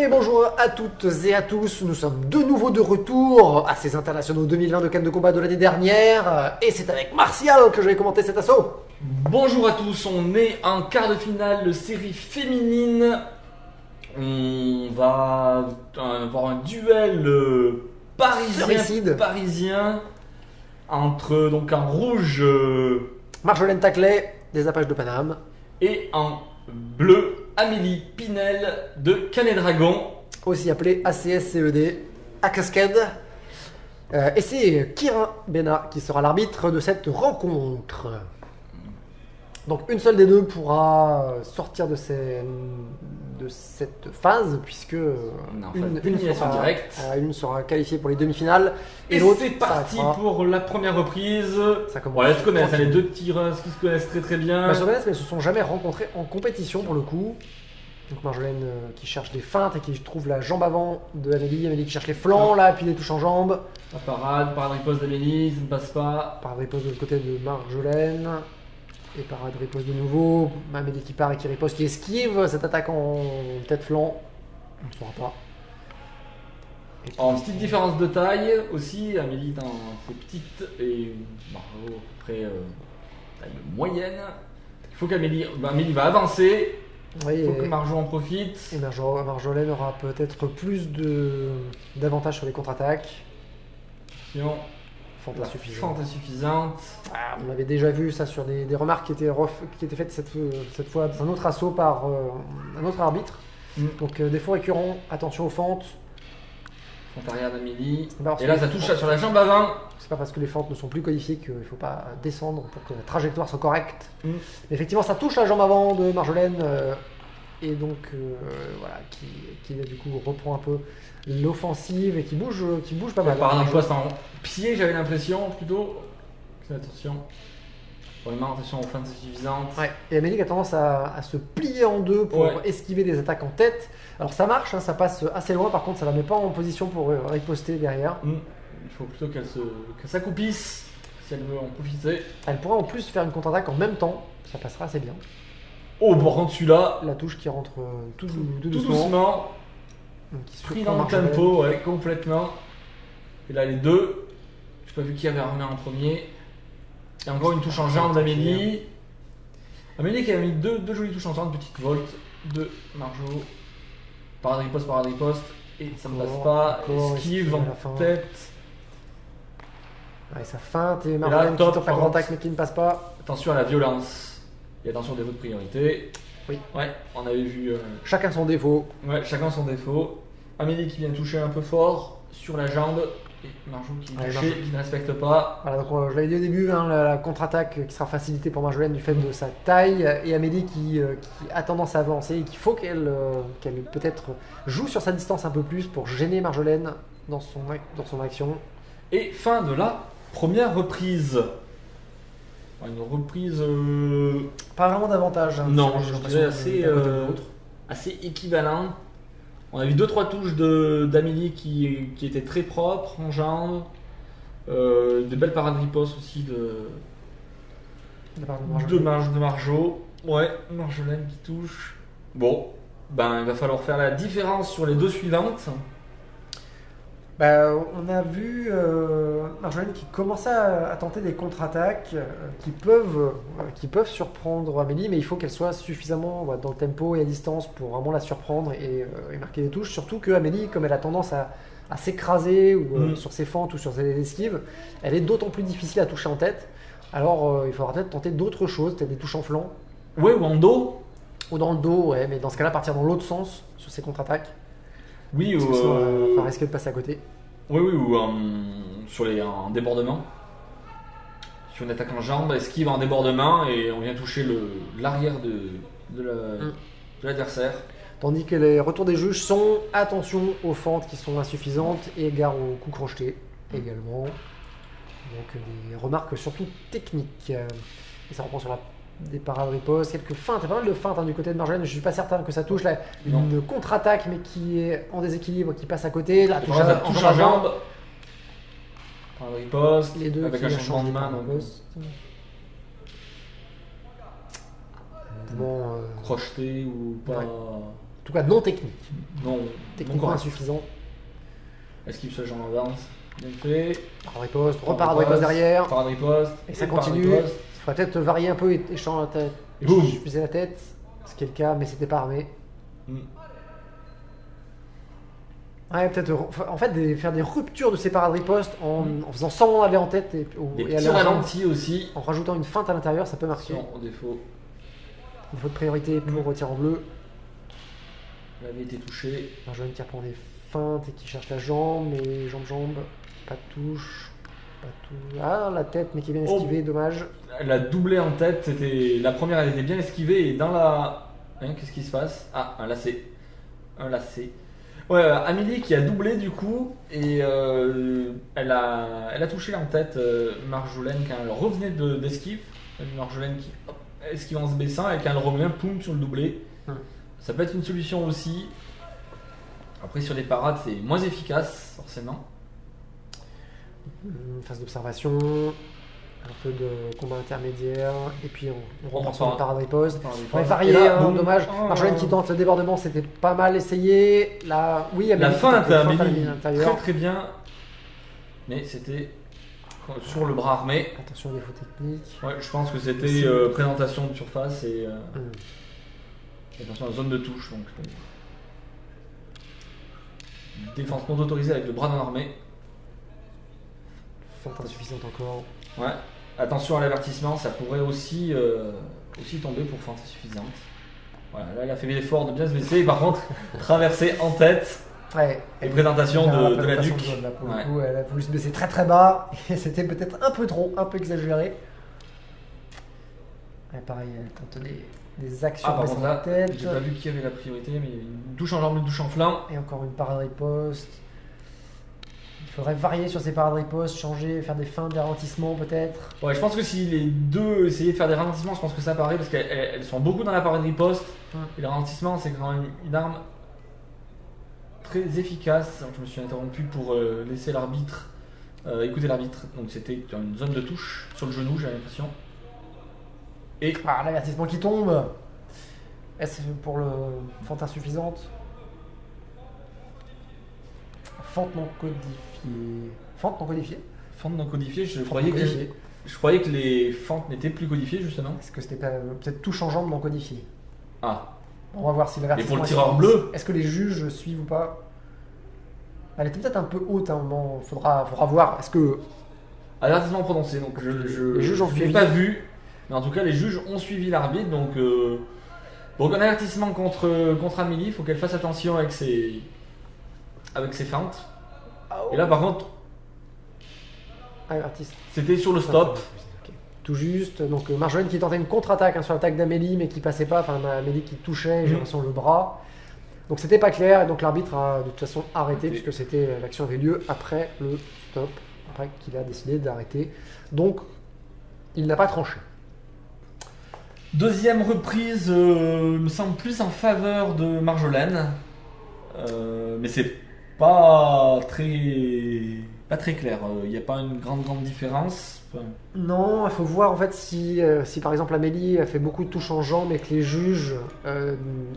Et bonjour à toutes et à tous, nous sommes de nouveau de retour à ces internationaux 2020 de Cannes de combat de l'année dernière. Et c'est avec Martial que je vais commenter cet assaut. Bonjour à tous, on est en quart de finale de série féminine. On va avoir un duel parisien entre donc en rouge Marjolaine Taclay des Apaches de Paname et en bleu Amélie Pinel de Canet Dragon, aussi appelé ACSCED à cascade. Et c'est Kira Bena qui sera l'arbitre de cette rencontre. Donc une seule des deux pourra sortir de cette phase, puisque une sera qualifiée pour les demi-finales et l'autre c'est parti pour la première reprise. Elles se connaissent, les deux tireuses qui se connaissent très bien. Elles se connaissent, mais elles se sont jamais rencontrées en compétition pour le coup. Donc Marjolaine qui cherche des feintes et qui trouve la jambe avant de Amélie qui cherche les flancs là, puis les touches en jambes. La parade riposte d'Amélie, ça ne passe pas. Parade riposte de l'autre côté de Marjolaine. Et parade riposte de nouveau. Amélie qui part et qui riposte, qui esquive cette attaque en tête-flanc. On ne saura pas. En petite différence de taille aussi, Amélie est assez petite et Marjo à peu près taille moyenne. Il faut qu'Amélie va avancer. Oui, il faut que Marjo en profite. Et Marjolaine aura peut-être plus d'avantages sur les contre-attaques. Attention. Fente insuffisante. On avait déjà vu ça sur des remarques qui étaient faites cette fois dans un autre assaut par un autre arbitre. Donc défaut récurrent, attention aux fentes. Fente arrière d'Amélie. Et là ça touche sur la jambe avant. C'est pas parce que les fentes ne sont plus qualifiées qu'il ne faut pas descendre pour que la trajectoire soit correcte. Mais effectivement ça touche la jambe avant de Marjolaine. Et donc voilà, qui du coup reprend un peu l'offensive et qui bouge pas mal. Par un poste en pied, j'avais l'impression plutôt. Attention. Vraiment, attention aux feintes insuffisantes. Ouais. Et Amélie a tendance à se plier en deux pour esquiver des attaques en tête. Alors ça marche, ça passe assez loin, par contre ça la met pas en position pour riposter derrière. Il faut plutôt qu'elle s'accroupisse si elle veut en profiter. Elle pourra en plus faire une contre-attaque en même temps, ça passera assez bien. Oh, par contre celui-là, la touche qui rentre tout doucement. Pris dans le tempo, complètement. Et là les deux, j'ai pas vu qui avait remis en premier. Et encore une touche en jambe d'Amélie. Amélie qui a mis deux jolies touches en jambe, une petite volte de Marjo. Parade riposte. Et ça ne passe pas. Esquive en tête. Ouais, ça feinte et Marjolaine qui tente la contre-attaque mais qui ne passe pas. Attention à la violence. Et attention au défaut de priorité. Oui. Ouais, on avait vu. Chacun son défaut. Ouais, chacun son défaut. Amélie qui vient toucher un peu fort sur la jambe. Et Marjo qui ne respecte pas. Voilà, donc je l'avais dit au début, la contre-attaque qui sera facilitée pour Marjolaine du fait de sa taille. Et Amélie qui a tendance à avancer et qu'il faut qu'elle peut-être joue sur sa distance un peu plus pour gêner Marjolaine dans son action. Et fin de la première reprise. Une reprise. Pas vraiment d'avantage. Non, je dirais assez équivalent. On a vu 2-3 touches d'Amélie qui étaient très propres en jambes. Des belles parades riposte aussi de Marjo. Ouais, Marjolaine qui touche. Bon, il va falloir faire la différence sur les deux suivantes. On a vu Marjolaine qui commençait à tenter des contre-attaques qui peuvent surprendre Amélie, mais il faut qu'elle soit suffisamment dans le tempo et à distance pour vraiment la surprendre et marquer des touches. Surtout que Amélie, comme elle a tendance à s'écraser ou sur ses fentes ou sur ses esquives, elle est d'autant plus difficile à toucher en tête. Alors il faudra peut-être tenter d'autres choses, peut-être des touches en flanc. Ouais, ou en dos. Ou dans le dos, ouais, mais dans ce cas-là, partir dans l'autre sens sur ses contre-attaques. Oui, parce que sinon, on va risquer de passer à côté. Oui, ou en débordement. Sur une attaque en jambe, esquive en débordement et on vient toucher l'arrière de l'adversaire. Tandis que les retours des juges sont attention aux fentes qui sont insuffisantes et gare aux coups crochetés également. Donc des remarques surtout techniques. Et ça reprend sur des parades riposte, quelques feintes, il y a pas mal de feintes du côté de Marjolaine, je suis pas certain que ça touche là, une contre-attaque mais qui est en déséquilibre, qui passe à côté, là touche en jambe. Parade riposte, les deux avec un changement de main. Bon, crocheté ou pas. En tout cas, non technique. Non, Techniquement insuffisant. Esquive sur la jambe en avance. Bien fait. Parade riposte, repart à riposte derrière. Parade riposte. Et ça continue. Il faudrait peut-être varier un peu et changer la tête. Et boum. Fuser la tête. Ce qui est le cas, mais c'était pas armé. Ouais, peut-être en fait faire des ruptures de ces parades riposte en faisant semblant d'aller en tête et aller ralenti aussi. En rajoutant une feinte à l'intérieur, ça peut marquer. Au défaut. Défaut de priorité pour tir en bleu. Il avait été touché. Marjolaine qui reprend des feintes et qui cherche la jambe, mais jambe, pas de touche. Pas tout. Ah, la tête, mais qui est bien esquivée, dommage. Elle a doublé en tête, c'était la première, elle était bien esquivée et dans la. Hein, qu'est-ce qui se passe? Ah, un lacet. Un lacet. Ouais, Amélie qui a doublé du coup et elle a touché en tête Marjolaine quand elle revenait d'esquive. Marjolaine qui esquive en se baissant et quand elle revient, poum, sur le doublé. Ça peut être une solution aussi. Après, sur les parades, c'est moins efficace, forcément. Phase d'observation, un peu de combat intermédiaire, et puis on reprend sur les parades riposte. On va varier, dommage. Marjolaine qui tente le débordement, c'était pas mal essayé. Là, oui, la feinte à Amélie, très très bien. Mais c'était sur le bras armé. Attention aux défauts techniques. Ouais, je pense que c'était présentation de surface et attention à la zone de touche. Donc, défense non autorisée avec le bras non armé. Feinte insuffisante encore. Ouais. Attention à l'avertissement, ça pourrait aussi tomber pour feinte insuffisante. Voilà, là elle a fait l'effort de bien se baisser et par contre traverser en tête. Ouais. Et présentation de la Duc. Là, pour le coup, elle a voulu se baisser très très bas et c'était peut-être un peu trop, un peu exagéré. Ouais, pareil, elle tente des actions par contre, dans la tête. J'ai pas vu qui avait la priorité, mais une touche en jambe, une touche en flanc. Et encore une parade riposte. Il faudrait varier sur ces parades riposte, changer, faire des feintes, des ralentissements peut-être. Ouais, je pense que si les deux essayaient de faire des ralentissements, je pense que ça paraît parce qu'elles sont beaucoup dans la parade riposte. Et le ralentissement, c'est quand même une arme très efficace. Donc, je me suis interrompu pour laisser l'arbitre écouter l'arbitre. Donc c'était une zone de touche sur le genou, j'ai l'impression. Et l'avertissement qui tombe. Est-ce pour le fente insuffisante? Fente non codifiée. Fente non codifiée. Fente non codifiée, je croyais que les fentes n'étaient plus codifiées justement. Est-ce que c'était peut-être touche en jambe non codifiée? Ah. On va voir si l'avertissement. Et pour le tireur bleu, est-ce que les juges suivent ou pas? Elle était peut-être un peu haute à un moment. Faudra voir. Est-ce que. Avertissement prononcé, donc les juges ont suivi. Je n'ai pas vu, mais en tout cas les juges ont suivi l'arbitre, donc un avertissement contre Amélie, il faut qu'elle fasse attention avec ses feintes. Et là par contre, c'était sur le stop. Okay. Tout juste, donc Marjolaine qui tentait une contre-attaque sur l'attaque d'Amélie, mais qui passait pas, enfin Amélie qui touchait, j'ai l'impression, le bras. Donc c'était pas clair, et donc l'arbitre a de toute façon arrêté, puisque l'action avait lieu après le stop, après qu'il a décidé d'arrêter. Donc il n'a pas tranché. Deuxième reprise, me semble plus en faveur de Marjolaine, mais c'est pas très clair. Il n'y a pas une grande différence. Non, il faut voir en fait si par exemple Amélie a fait beaucoup de touches en jambes et que les juges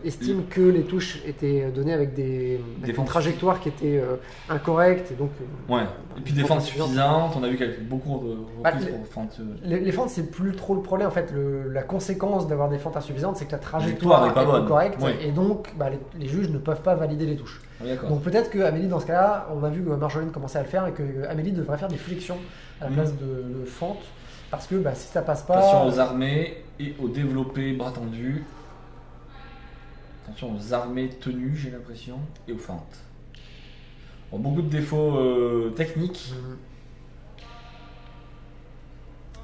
estiment que les touches étaient données avec des trajectoires qui étaient incorrectes et donc. Ouais. Et puis des fentes suffisantes. On a vu qu'il y avait beaucoup de reprises pour fentes. Les fentes c'est plus trop le problème en fait. La conséquence d'avoir des fentes insuffisantes c'est que la trajectoire n'est pas bonne. Correcte et donc les juges ne peuvent pas valider les touches. Donc peut-être que Amélie dans ce cas-là, on a vu que Marjolaine commençait à le faire et que Amélie devrait faire des flexions à la place de fente parce que si ça passe pas. Attention aux armées et aux développés bras tendus. Attention aux armées tenues, j'ai l'impression, et aux fentes. Bon, beaucoup de défauts techniques.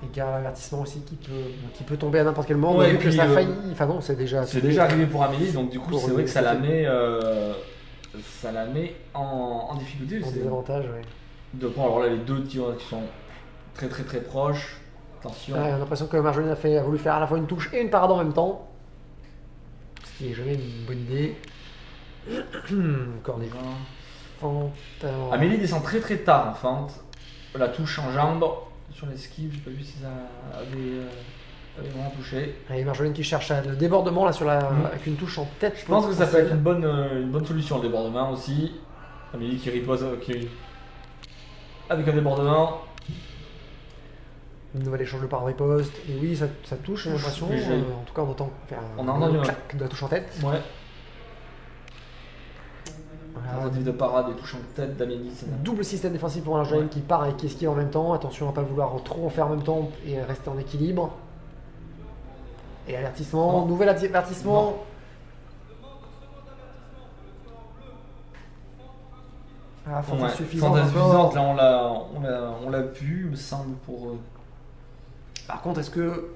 Et gare à l'avertissement aussi qui peut tomber à n'importe quel moment. Ouais, et puis ça a failli. Enfin bon, c'est déjà arrivé pour Amélie, donc du coup c'est vrai que ça la met en difficulté. En désavantage, oui. Alors là, les deux tirs qui sont très proches. Attention. On a l'impression que Marjolaine a voulu faire à la fois une touche et une parade en même temps. Ce qui n'est jamais une bonne idée. Encore des fentes. Amélie descend très tard en fente. La touche en jambe sur l'esquive, j'ai pas vu si ça avait Elle est vraiment touchée. Et Marjolaine qui cherche le débordement là avec une touche en tête. Je pense que ça peut être une bonne solution, le débordement aussi. Amélie qui repose avec un débordement. Une nouvelle échange de par riposte. Et oui, ça touche, j'ai l'impression. En tout cas, on entend on a entendu un clac de la touche en tête. Ouais. Voilà. Tentative de parade et touche en tête d'Amélie. Double système défensif pour Marjolaine qui part et qui esquive en même temps. Attention à ne pas vouloir trop en faire en même temps et rester en équilibre. Et avertissement, nouvel avertissement. Ah, fente suffisante. Là on l'a pu, me semble, pour. Par contre, est-ce que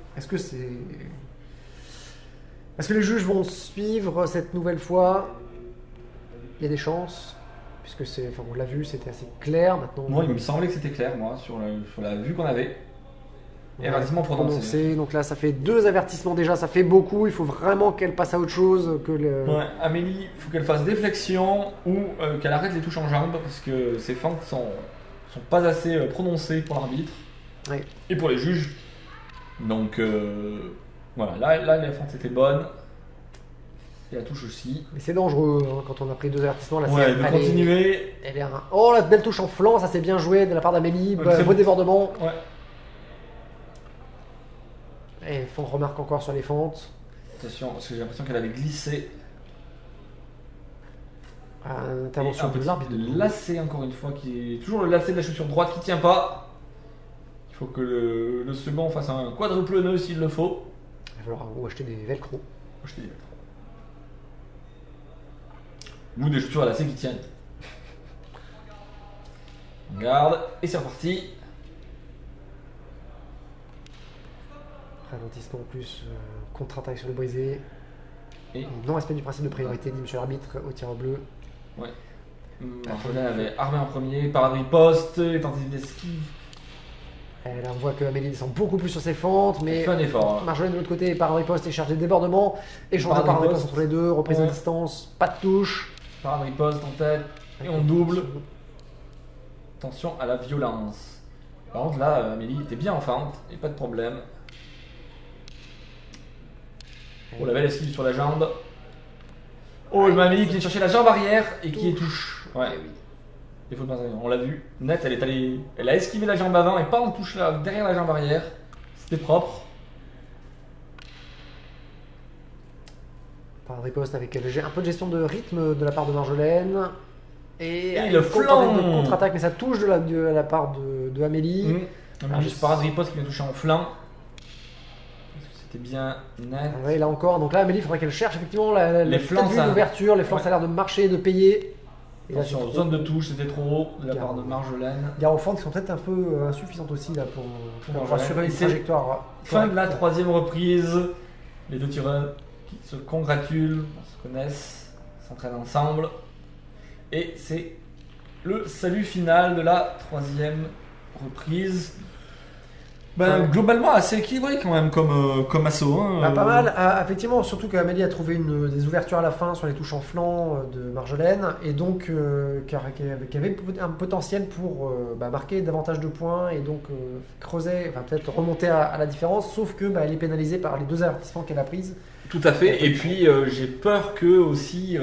les juges vont suivre cette nouvelle fois? Il y a des chances, puisque on l'a vu, c'était assez clair maintenant. Moi, il me semblait que c'était clair, moi, sur la vue qu'on avait. Et avertissement prononcé. Donc là, ça fait 2 avertissements déjà, ça fait beaucoup. Il faut vraiment qu'elle passe à autre chose que le. Ouais, Amélie, il faut qu'elle fasse des flexions ou qu'elle arrête les touches en jambes parce que ses feintes sont pas assez prononcées pour l'arbitre et pour les juges. Donc voilà, là les feintes étaient bonnes. Et la touche aussi. Mais c'est dangereux hein, quand on a pris 2 avertissements. Là, de continuer. Oh, la belle touche en flanc, ça c'est bien joué de la part d'Amélie. Beau débordement. Ouais. Et on remarque encore sur les fentes. Attention, parce que j'ai l'impression qu'elle avait glissé. Intervention de l'arbitre. Le lacet, encore une fois, qui est toujours le lacet de la chaussure droite qui tient pas. Il faut que le second fasse un quadruple nœud s'il le faut. Il va falloir acheter des velcro. Ou des chaussures à lacet qui tiennent. On garde, et c'est reparti. Ralentissement en plus, contre-attaque sur le brisé. Et non-respect du principe de priorité, dit monsieur l'arbitre au tir bleu. Ouais. Marjolaine avait armé en premier, parade riposte, tentative d'esquive. Là on voit que Amélie descend beaucoup plus sur ses fentes, mais fait un effort. Marjolaine de l'autre côté, parade riposte et charge des débordements. Échange de parade riposte entre les deux, reprise à distance, pas de touche. Parade riposte en tête, et on double. Attention à la violence. Par contre là, Amélie était bien en fente, et pas de problème. Oh, la belle esquive sur la jambe. Oh, le Amélie qui vient chercher la jambe arrière et qui est touche. Ouais. Défaut de passage, on l'a vu. Net, elle a esquivé la jambe avant et pas en touche là, derrière la jambe arrière. C'était propre. Par riposte avec un peu de gestion de rythme de la part de Marjolaine. Et le flanc de contre-attaque, mais ça touche de la part de Amélie. Juste parade riposte qui vient toucher en flanc. C'était bien net. Oui, là encore. Donc là, Amélie, il faudrait qu'elle cherche effectivement les flancs, l'ouverture. Les flancs, ça a l'air de marcher, de payer. Et attention, là, zone de touche, c'était trop haut de la part de Marjolaine. Gare aux fentes qui sont peut-être un peu insuffisantes aussi là, pour assurer une trajectoire. Fin de la 3e reprise. Les deux tireurs qui se congratulent, se connaissent, s'entraînent ensemble. Et c'est le salut final de la 3e reprise. Globalement assez équilibré quand même comme assaut. Hein, pas mal, effectivement, surtout qu'Amélie a trouvé des ouvertures à la fin sur les touches en flanc de Marjolaine et donc qui avait un potentiel pour marquer davantage de points et donc creuser, peut-être remonter à la différence, sauf que elle est pénalisée par les 2 avertissements qu'elle a prises. Tout à fait, et puis j'ai peur que aussi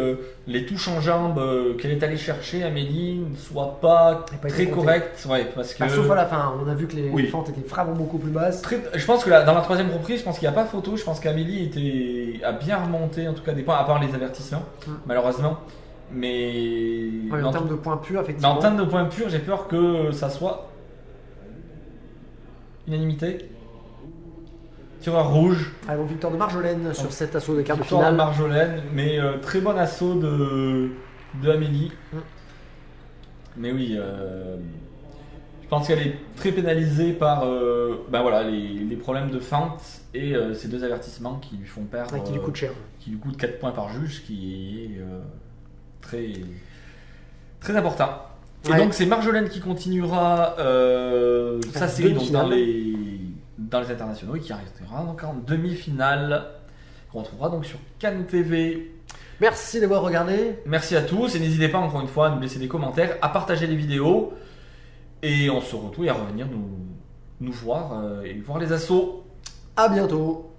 les touches en jambes qu'elle est allée chercher, Amélie, ne soient pas très correctes. Ouais, parce que... sauf à la fin, on a vu que les fentes étaient vraiment beaucoup plus basses. Je pense que dans la 3e reprise, je pense qu'il n'y a pas photo, je pense qu'Amélie a bien remonté en tout cas des points, à part les avertissements, malheureusement. Mais en termes de points purs, effectivement. En termes de points purs, j'ai peur que ça soit unanimité. Tireur rouge. Donc victoire de Marjolaine sur cet assaut des quarts de finale. Victoire de Marjolaine, mais très bon assaut de Amélie. Mais oui, je pense qu'elle est très pénalisée par les problèmes de feinte et ces 2 avertissements qui lui font perdre. Qui lui coûtent cher. Qui lui coûtent 4 points par juge, ce qui est très, très important. Et donc c'est Marjolaine qui continuera sa série donc, dans les internationaux et qui restera donc en demi-finale qu'on retrouvera donc sur Cannes TV. Merci d'avoir regardé. Merci à tous et n'hésitez pas encore une fois à nous laisser des commentaires, à partager les vidéos et on se retrouve et à revenir nous voir et voir les assauts. À bientôt.